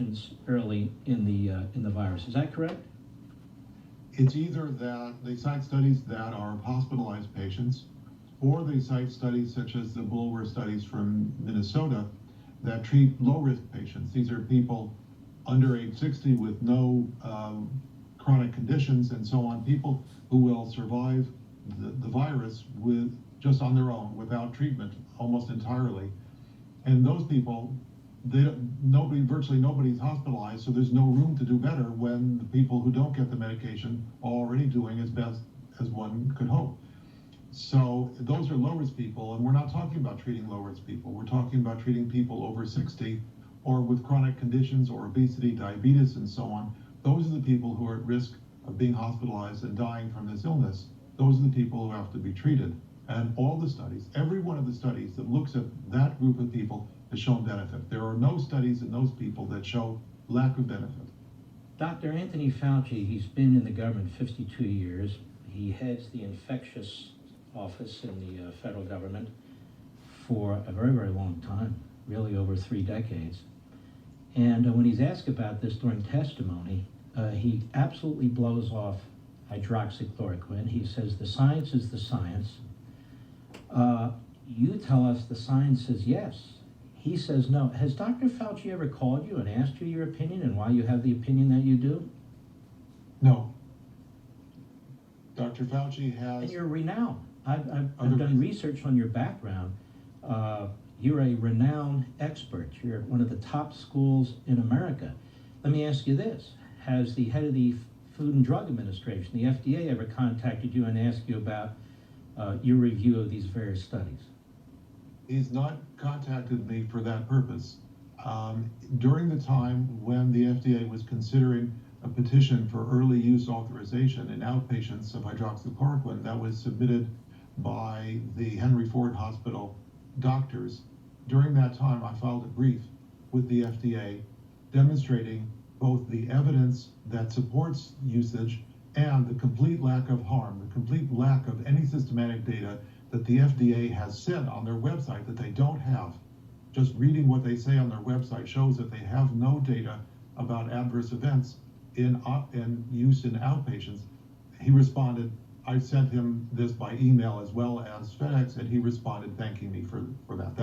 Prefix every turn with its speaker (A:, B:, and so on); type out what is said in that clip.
A: patients early in the virus. Is that correct?
B: It's either that they cite studies that are hospitalized patients, or they cite studies such as the Bulwer studies from Minnesota that treat low-risk patients. These are people under age 60 with no chronic conditions and so on, people who will survive the virus with just on their own without treatment almost entirely. And those people, virtually nobody's hospitalized, so there's no room to do better when the people who don't get the medication are already doing as best as one could hope. So those are low-risk people, and we're not talking about treating low-risk people. We're talking about treating people over 60 or with chronic conditions or obesity, diabetes, and so on. Those are the people who are at risk of being hospitalized and dying from this illness. Those are the people who have to be treated. And all the studies, every one of the studies that looks at that group of people has shown benefit. There are no studies in those people that show lack of benefit.
A: Dr. Anthony Fauci, he's been in the government 52 years. He heads the infectious office in the federal government for a very, very long time, really over 3 decades. And when he's asked about this during testimony, he absolutely blows off hydroxychloroquine. He says the science is the science. You tell us the science says yes. He says no. Has Dr. Fauci ever called you and asked you your opinion and why you have the opinion that you do?
B: No. Dr. Fauci has...
A: And you're renowned. I've done research on your background. You're a renowned expert. You're at one of the top schools in America. Let me ask you this. Has the head of the Food and Drug Administration, the FDA, ever contacted you and asked you about your review of these various studies?
B: He's not contacted me for that purpose. During the time when the FDA was considering a petition for early use authorization in outpatients of hydroxychloroquine that was submitted by the Henry Ford Hospital doctors, during that time I filed a brief with the FDA demonstrating both the evidence that supports usage and the complete lack of harm, the complete lack of any systematic data that the FDA has said on their website that they don't have. Just reading what they say on their website shows that they have no data about adverse events in use in outpatients. He responded, I sent him this by email as well as FedEx, and he responded thanking me for that.